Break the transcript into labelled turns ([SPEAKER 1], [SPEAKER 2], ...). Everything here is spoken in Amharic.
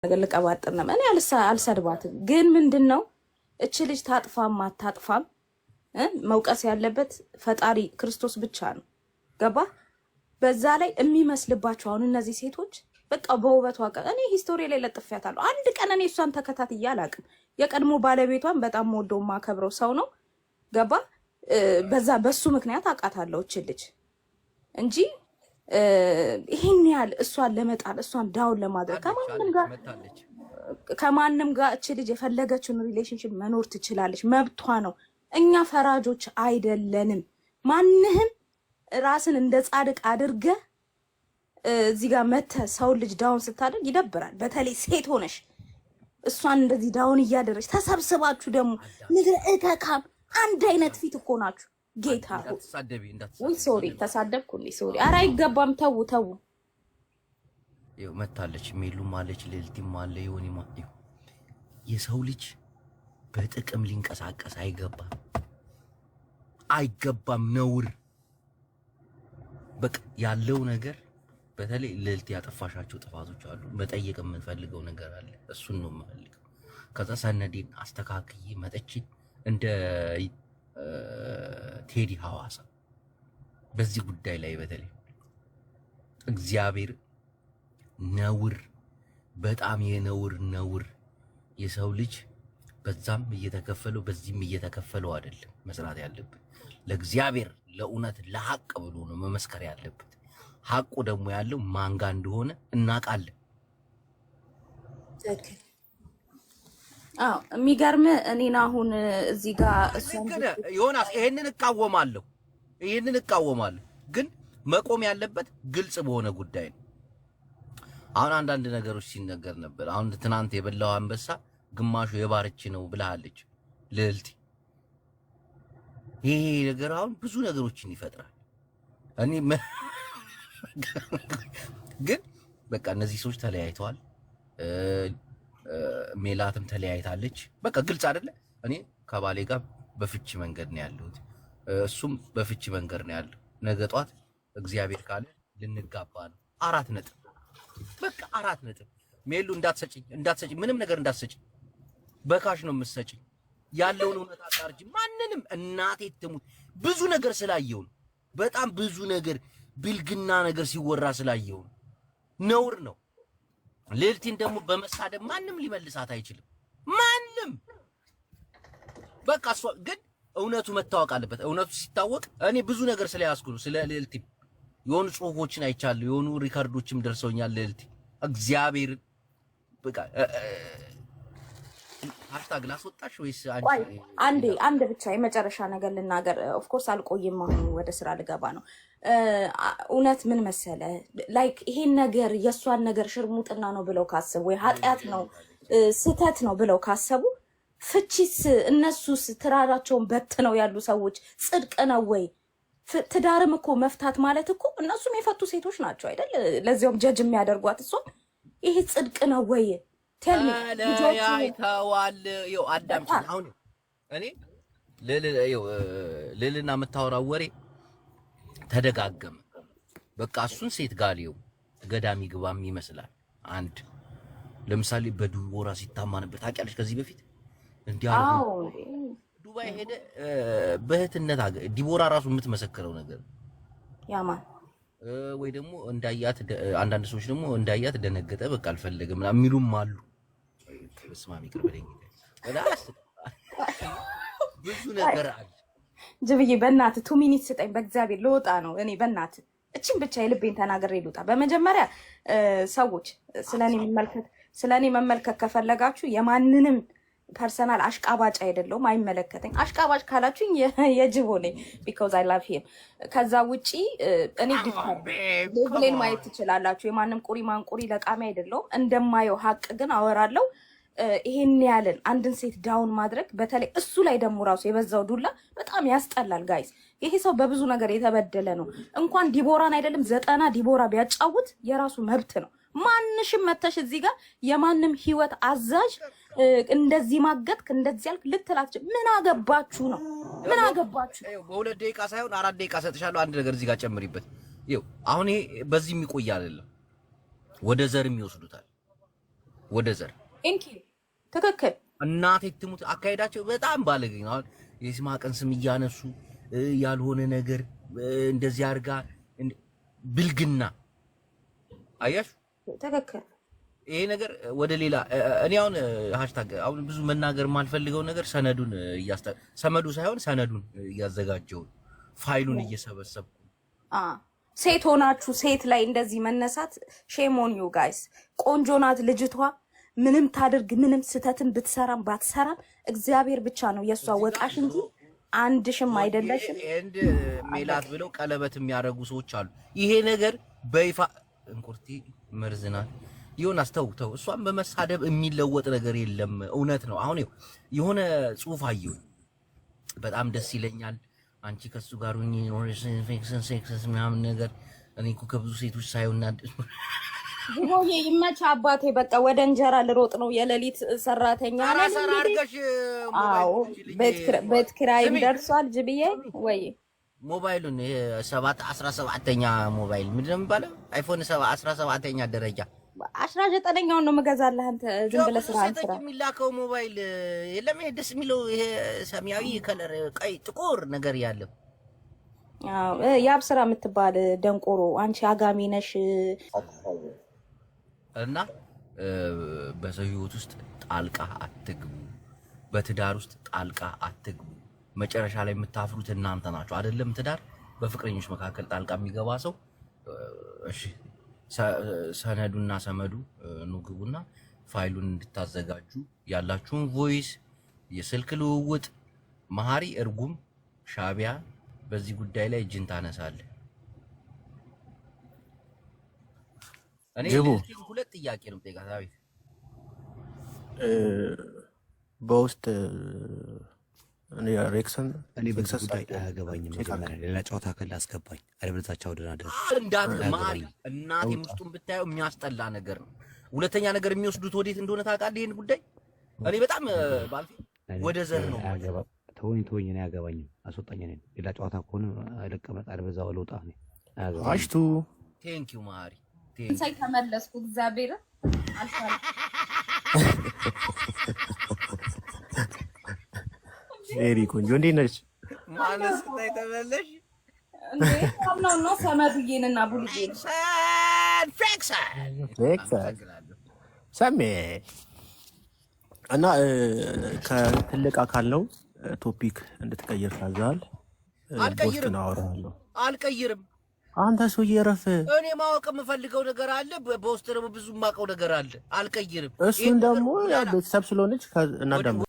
[SPEAKER 1] ነገር ልቀባጥር ነው እኔ አልሰድባትም። ግን ምንድነው እቺ ልጅ ታጥፋም አታጥፋም መውቀስ ያለበት ፈጣሪ ክርስቶስ ብቻ ነው። ገባ? በዛ ላይ የሚመስልባቸው አሁን እነዚህ ሴቶች በቃ በውበቷ እኔ ሂስቶሪ ላይ ለጥፊያታለሁ። አንድ ቀን እኔ እሷን ተከታትዬ አላውቅም። የቀድሞ ባለቤቷን በጣም ወደው ማከብረው ሰው ነው። ገባ? በሱ ምክንያት አውቃታለሁ እቺ ልጅ እንጂ ይሄን ያህል እሷን ለመጣል እሷን ዳውን ለማድረግ ከማንም ጋር እቺ ልጅ የፈለገችውን ሪሌሽንሽፕ መኖር ትችላለች፣ መብቷ ነው። እኛ ፈራጆች አይደለንም። ማንህም ራስን እንደ ጻድቅ አድርገ እዚህ ጋር መተ ሰው ልጅ ዳውን ስታደርግ ይደብራል። በተለይ ሴት ሆነሽ እሷን እንደዚህ ዳውን እያደረች ተሰብስባችሁ ደግሞ ምድረ እተካም አንድ አይነት ፊት እኮ ናችሁ። ጌታ ወይ ሶሪ ተሳደብኩ እንዴ? ሶሪ። ኧረ አይገባም። ተው ተው።
[SPEAKER 2] ይኸው መታለች፣ ሜሉም አለች፣ ሌልቲም አለ፣ ይሆንማ። የሰው ልጅ በጥቅም ሊንቀሳቀስ አይገባም። ነውር በቃ ያለው ነገር በተለይ ሌልቲ ያጠፋሻቸው ጥፋቶች አሉ። መጠየቅ የምንፈልገው ነገር አለ። እሱን ነው የምፈልገው። ከዛ ሰነዴን አስተካክዬ መጥቼ እንደ ቴዲ ሐዋሳ በዚህ ጉዳይ ላይ በተለይ እግዚአብሔር ነውር በጣም ነውር የሰው ልጅ በዛም እየተከፈለው በዚህም እየተከፈለው አይደለም መስራት ያለበት። ለእግዚአብሔር ለእውነት ለሐቅ ብሎ ነው መመስከር ያለበት። ሐቁ ደግሞ ያለው ማንጋ እንደሆነ እናውቃለን።
[SPEAKER 1] የሚገርም እኔና አሁን እዚህ ጋር
[SPEAKER 2] ዮናስ ይሄንን እቃወማለሁ፣ ግን መቆም ያለበት ግልጽ በሆነ ጉዳይ ነው። አሁን አንዳንድ ነገሮች ሲነገር ነበር። አሁን ትናንት የበላው አንበሳ ግማሹ የባርች ነው ብለሃለች ልዕልቲ። ይሄ ነገር አሁን ብዙ ነገሮችን ይፈጥራል። እኔ ግን በቃ እነዚህ ሰዎች ተለያይተዋል። ሜላትም ተለያይታለች። በቃ ግልጽ አይደለ? እኔ ከባሌ ጋር በፍቺ መንገድ ነው ያለሁት፣ እሱም በፍቺ መንገድ ነው ያለው። ነገ ጧት እግዚአብሔር ካለ ልንጋባ ነው። 4 ነጥብ። በቃ 4 ነጥብ። ሜሉ እንዳትሰጪ ምንም ነገር እንዳትሰጪ፣ በካሽ ነው የምትሰጪ። ያለውን እውነት አጣርጂ። ማንንም እናቴ ትሙት ብዙ ነገር ስላየው ነው። በጣም ብዙ ነገር ብልግና ነገር ሲወራ ስላየው ነው። ነውር ነው። ሌልቲን ደግሞ በመሳደብ ማንም ሊመልሳት አይችልም። ማንም በቃ እሷ ግን እውነቱ መታወቅ አለበት። እውነቱ ሲታወቅ እኔ ብዙ ነገር ስለያዝኩ ነው። ስለ ሌልቲ የሆኑ ጽሁፎችን አይቻለሁ፣ የሆኑ ሪካርዶችም ደርሰውኛል። ሌልቲ እግዚአብሔር በቃ ሃሽታግ ላስወጣሽ ወይስ
[SPEAKER 1] አንድ ብቻ የመጨረሻ ነገር ልናገር። ኦፍ ኮርስ አልቆይም፣ አሁን ወደ ስራ ልገባ ነው። እውነት ምን መሰለ ላይክ ይሄን ነገር የሷን ነገር ሽርሙጥና ነው ብለው ካሰቡ ወይ ኃጢያት ነው ስተት ነው ብለው ካሰቡ ፍቺስ እነሱስ ትዳራቸውን በትነው ያሉ ሰዎች ጽድቅ ነው ወይ? ትዳርም እኮ መፍታት ማለት እኮ እነሱም የፈቱ ሴቶች ናቸው አይደል? ለዚያውም ጀጅ የሚያደርጓት እሷ ይሄ ጽድቅ ነው ወይ? ቴልሚ
[SPEAKER 2] ያይተዋል። ይኸው አዳምጪ። አሁን እኔ ልልና የምታወራው ወሬ ተደጋገመ። በቃ እሱን ሴት ጋር ገዳሚ ግባም ይመስላል። አንድ ለምሳሌ በዱቦራ ሲታማንበት ታውቂያለሽ? ከዚህ በፊት እንዲያርጉ ዱባይ ሄደ በእህትነት ዲቦራ ራሱ የምትመሰክረው ነገር
[SPEAKER 1] ያማን
[SPEAKER 2] ወይ ደግሞ እንዳያት አንዳንድ ሰዎች ደግሞ እንዳያት ደነገጠ፣ በቃ አልፈለገም ምናምን የሚሉም አሉ። በስማሚ ቅርበለኝ ብዙ ነገር አለ።
[SPEAKER 1] ጅብዬ በእናትህ 2 ሚኒት ስጠኝ፣ በእግዚአብሔር ልወጣ ነው እኔ። በእናትህ እቺን ብቻ የልቤን ተናግሬ ልውጣ። በመጀመሪያ ሰዎች ስለኔ መመልከት ከፈለጋችሁ የማንንም ፐርሰናል አሽቃባጭ አይደለሁም፣ አይመለከተኝ። አሽቃባጭ ካላችሁኝ የጅቦ ነኝ because I love him። ከዛ ውጪ እኔ ዲስፕሌን ማየት ትችላላችሁ። የማንም ቁሪ ማንቁሪ ለቃሚ አይደለሁም። እንደማየው ሀቅ ግን አወራለሁ። ይሄን ያለን አንድን ሴት ዳውን ማድረግ በተለይ እሱ ላይ ደግሞ ራሱ የበዛው ዱላ በጣም ያስጠላል ጋይስ። ይሄ ሰው በብዙ ነገር የተበደለ ነው። እንኳን ዲቦራን አይደለም 90 ዲቦራ ቢያጫውት የራሱ መብት ነው። ማንሽም መተሽ እዚህ ጋር የማንም ህይወት አዛዥ እንደዚህ ማገጥክ እንደዚህ ያልክ ልትላችሁ ምን አገባችሁ ነው? ምን አገባችሁ?
[SPEAKER 2] በ2 ደቂቃ ሳይሆን 4 ደቂቃ ሰጥሻለሁ። አንድ ነገር እዚህ ጋር ጨምሪበት። ይኸው አሁን ይሄ በዚህ የሚቆይ አይደለም፣ ወደ ዘርም ይወስዱታል። ወደ ዘር
[SPEAKER 1] ትክክል።
[SPEAKER 2] እናቴ ትሙት አካሄዳቸው በጣም ባለጌ ነው። አሁን የይስማዕቀን ስም እያነሱ ያልሆነ ነገር እንደዚህ አድርጋ ብልግና አያሽ
[SPEAKER 1] ትክክል።
[SPEAKER 2] ይሄ ነገር ወደ ሌላ እኔ ሃሽታግ አሁን ብዙ መናገር የማልፈልገው ነገር ሰመዱ ሳይሆን ሰነዱን እያዘጋጀው ፋይሉን እየሰበሰብኩ
[SPEAKER 1] ሴት ሆናችሁ ሴት ላይ እንደዚህ መነሳት ሼም ኦን ዩ ጋይስ። ቆንጆ ናት ልጅቷ። ምንም ታድርግ ምንም ስተትን ብትሰራም ባትሰራም እግዚአብሔር ብቻ ነው የሷ ወቃሽ እንጂ አንድሽም አይደለሽም።
[SPEAKER 2] እንድ ሜላት ብለው ቀለበት የሚያደርጉ ሰዎች አሉ። ይሄ ነገር በይፋ እንቁርቲ መርዝናል ይሁን አስተውተው እሷን በመሳደብ የሚለወጥ ነገር የለም። እውነት ነው። አሁን የሆነ ጽሁፍ አየሁ በጣም ደስ ይለኛል። አንቺ ከሱ ጋር ሆኜ ሴክስ ምናምን ነገር እኔ እኮ ከብዙ ሴቶች ሳይሆንና
[SPEAKER 1] ጅቦዬ ይመች አባቴ። በቃ ወደ እንጀራ ልሮጥ ነው። የሌሊት ሰራተኛ ነኝ። አዎ ቤት ኪራይም ደርሷል። ጅብዬ ወይ
[SPEAKER 2] ሞባይሉን 17ኛ ሞባይል ምንድን ነው የሚባለው? አይፎን 17ኛ ደረጃ
[SPEAKER 1] 19ኛውን ነው የምገዛልህ። አንተ ዝም ብለህ ስራህን ስራ።
[SPEAKER 2] የሚላከው ሞባይል የለም ደስ የሚለው ይሄ ሰማያዊ ከለር ቀይ ጥቁር ነገር ያለው
[SPEAKER 1] ያብ ስራ የምትባል ደንቆሮ አንቺ አጋሚ ነሽ።
[SPEAKER 2] እና በሰው ህይወት ውስጥ ጣልቃ አትግቡ። በትዳር ውስጥ ጣልቃ አትግቡ። መጨረሻ ላይ የምታፍሩት እናንተ ናችሁ። አይደለም ትዳር በፍቅረኞች መካከል ጣልቃ የሚገባ ሰው እሺ ሰነዱና ሰመዱ ንግቡና ፋይሉን እንድታዘጋጁ ያላችሁን ቮይስ የስልክ ልውውጥ መሐሪ እርጉም ሻቢያ በዚህ ጉዳይ ላይ እጅን ታነሳለህ። እኔ ሁለት ጥያቄ ነው የምጠይቃት። አቤት
[SPEAKER 3] በውስጥ እኔ ሬክሰን
[SPEAKER 4] እኔ በዚህ ጉዳይ አያገባኝም። መጀመሪያ ሌላ ጨዋታ ካለ አስገባኝ። አለበለዚያ ወደ ናደር
[SPEAKER 2] እንዳት ማሪ እናቴ ውስጡን ብታየው የሚያስጠላ ነገር ነው። ሁለተኛ ነገር የሚወስዱት ወዴት እንደሆነ ታውቃለህ? ይሄን ጉዳይ እኔ በጣም ባልፊ ወደ ዘር ነው።
[SPEAKER 4] ተወኝ እኔ አያገባኝም። አስወጣኝ። እኔ ሌላ ጨዋታ ከሆነ አይለቀመጥ አለበለዚያ ወለውጣ ነው አያገባኝም።
[SPEAKER 3] አሽቱ
[SPEAKER 2] ቴንክ ዩ ማሪ
[SPEAKER 1] ሳይ ተመለስኩ። እግዚአብሔር አልፋል
[SPEAKER 3] ቬሪ ቆንጆ እንዴት ነሽ?
[SPEAKER 2] ማነስ ላይ ተመለሽ
[SPEAKER 1] እንዴ? ነው ሰመዱዬንና ቡልዬን
[SPEAKER 3] ሰሜ እና ከትልቅ አካል ነው ቶፒክ እንድትቀይር ታዛል።
[SPEAKER 2] አልቀይርም። አልቀይርም።
[SPEAKER 3] አንተ ሰውዬ ረፍ።
[SPEAKER 2] እኔ ማወቅ የምፈልገው ነገር አለ። በውስጥ ደግሞ ብዙ የማውቀው ነገር አለ። አልቀይርም።
[SPEAKER 3] እሱን ደግሞ ቤተሰብ ስለሆነች እና ደግሞ